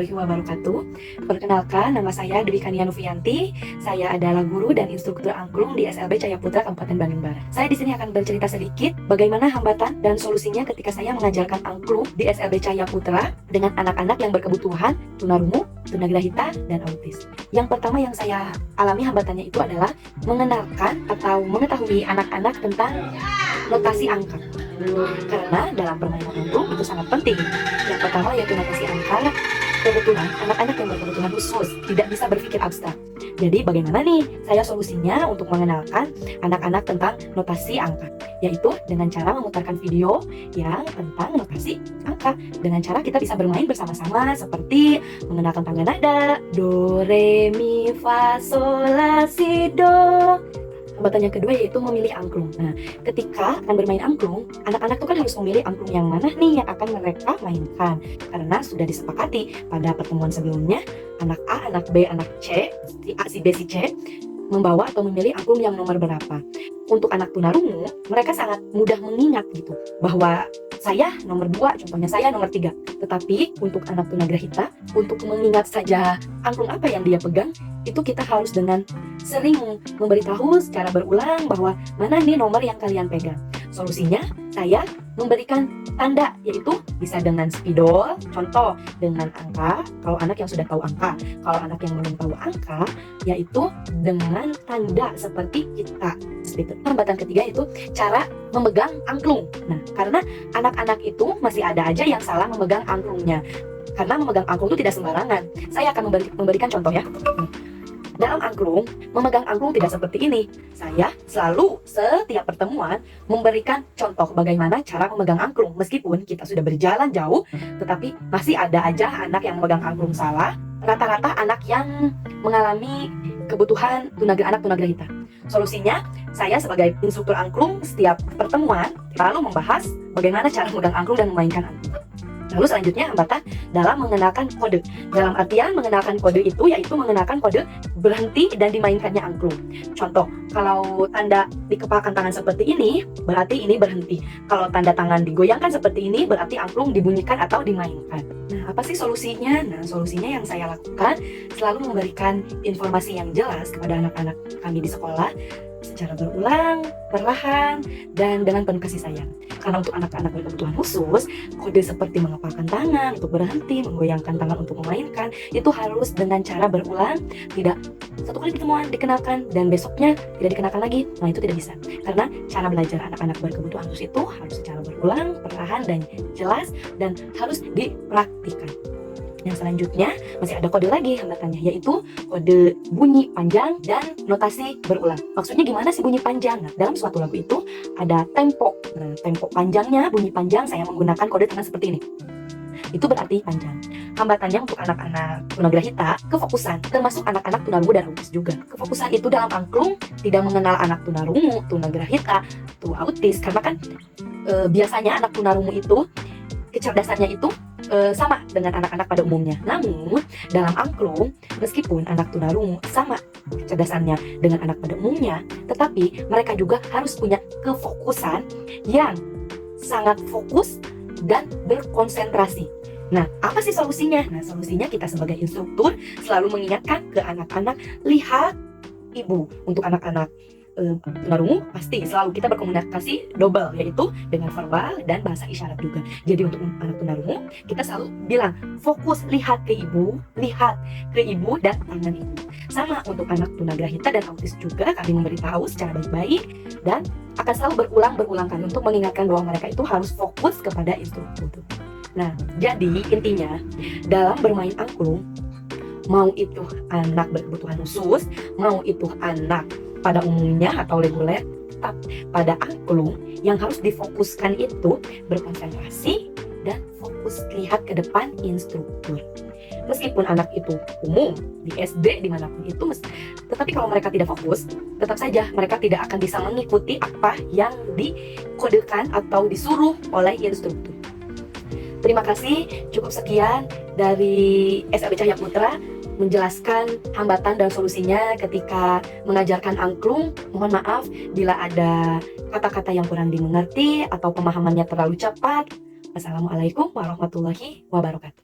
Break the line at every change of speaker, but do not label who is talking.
warahmatullahi wabarakatuh. Perkenalkan, nama saya Dwi Kania Nufianti. Saya adalah guru dan instruktur angklung di SLB Cahaya Putra Kabupaten Bandung Barat. Saya di sini akan bercerita sedikit bagaimana hambatan dan solusinya ketika saya mengajarkan angklung di SLB Cahaya Putra dengan anak-anak yang berkebutuhan tunarungu, tunagrahita, dan autis. Yang pertama yang saya alami hambatannya itu adalah mengenalkan atau mengetahui anak-anak tentang notasi angka. Karena dalam permainan angklung itu sangat penting. Yang pertama yaitu notasi angka. Kebetulan anak-anak yang berkebutuhan khusus tidak bisa berpikir abstrak. Jadi bagaimana nih saya solusinya untuk mengenalkan anak-anak tentang notasi angka? Yaitu dengan cara memutarkan video yang tentang notasi angka. Dengan cara kita bisa bermain bersama-sama seperti mengenalkan tangga nada, do, re, mi, fa, sol, la, si, do. Hambatan yang kedua yaitu memilih angklung. Nah, ketika akan bermain angklung, anak-anak tuh kan harus memilih angklung yang mana nih yang akan mereka mainkan. Karena sudah disepakati pada pertemuan sebelumnya, anak A, anak B, anak C, si A, si B, si C, membawa atau memilih angklung yang nomor berapa. Untuk anak tunarungu, mereka sangat mudah mengingat gitu, bahwa saya nomor 2, contohnya saya nomor 3. Tetapi untuk anak tunagrahita, untuk mengingat saja angklung apa yang dia pegang, itu kita harus dengan sering memberitahu secara berulang bahwa mana nih nomor yang kalian pegang. Solusinya, saya memberikan tanda, yaitu bisa dengan spidol, contoh dengan angka, kalau anak yang sudah tahu angka. Kalau anak yang belum tahu angka, yaitu dengan tanda seperti kita. Hambatan ketiga itu cara memegang angklung. Nah, karena anak-anak itu masih ada aja yang salah memegang angklungnya. Karena memegang angklung itu tidak sembarangan. Saya akan memberikan contoh ya. Dalam angklung, memegang angklung tidak seperti ini. Saya selalu setiap pertemuan memberikan contoh bagaimana cara memegang angklung. Meskipun kita sudah berjalan jauh, tetapi masih ada aja anak yang memegang angklung salah. Rata-rata anak yang mengalami kebutuhan anak tunagrahita. Solusinya, saya sebagai instruktur angklung setiap pertemuan selalu membahas bagaimana cara memegang angklung dan memainkan angklung. Lalu selanjutnya hambatan dalam mengenalkan kode. Dalam artian mengenalkan kode itu yaitu mengenalkan kode berhenti dan dimainkannya angklung. Contoh, kalau tanda dikepalkan tangan seperti ini, berarti ini berhenti. Kalau tanda tangan digoyangkan seperti ini, berarti angklung dibunyikan atau dimainkan. Nah, apa sih solusinya? Nah, solusinya yang saya lakukan selalu memberikan informasi yang jelas kepada anak-anak kami di sekolah secara berulang, perlahan, dan dengan penuh kasih sayang. Karena untuk anak-anak berkebutuhan khusus, kode seperti mengepalkan tangan untuk berhenti, menggoyangkan tangan untuk memainkan, itu harus dengan cara berulang, tidak satu kali pertemuan dikenalkan dan besoknya tidak dikenalkan lagi. Nah, itu tidak bisa. Karena cara belajar anak-anak berkebutuhan khusus itu harus secara berulang, perlahan, dan jelas, dan harus dipraktikkan. Yang selanjutnya masih ada kode lagi hambatannya, yaitu kode bunyi panjang dan notasi berulang. Maksudnya gimana sih bunyi panjang? Nah, dalam suatu lagu itu ada tempo. Nah, tempo panjangnya, bunyi panjang, saya menggunakan kode tangan seperti ini. Itu berarti panjang. Hambatannya untuk anak-anak tunagrahita, kefokusan, termasuk anak-anak tunarungu dan autis juga. Kefokusan itu dalam angklung tidak mengenal anak tunarungu, tunagrahita, atau autis, karena kan biasanya anak tunarungu itu kecerdasannya itu sama dengan anak-anak pada umumnya. Namun dalam angklung, meskipun anak tunarungu sama kecerdasannya dengan anak pada umumnya, tetapi mereka juga harus punya kefokusan yang sangat fokus dan berkonsentrasi. Nah, apa sih solusinya? Nah, solusinya kita sebagai instruktur selalu mengingatkan ke anak-anak, lihat ibu. Untuk anak-anak tunarungu pasti selalu kita berkomunikasi double, yaitu dengan verbal dan bahasa isyarat juga. Jadi untuk anak tunarungu kita selalu bilang fokus, lihat ke ibu dan tangan ibu. Sama untuk anak tunagrahita dan autis juga kami memberitahu secara baik-baik dan akan selalu berulang kali untuk mengingatkan bahwa mereka itu harus fokus kepada instruktur. Nah, jadi intinya dalam bermain angklung, mau itu anak berkebutuhan khusus, mau itu anak pada umumnya atau reguler, tetap pada angklung yang harus difokuskan itu berkonsentrasi dan fokus lihat ke depan instruktur. Meskipun anak itu umum di SD dimanapun itu, tetapi kalau mereka tidak fokus, tetap saja mereka tidak akan bisa mengikuti apa yang dikodekan atau disuruh oleh instruktur. Terima kasih, cukup sekian dari SLB Cahaya Putra menjelaskan hambatan dan solusinya ketika mengajarkan angklung. Mohon maaf bila ada kata-kata yang kurang dimengerti atau pemahamannya terlalu cepat. Wassalamualaikum warahmatullahi wabarakatuh.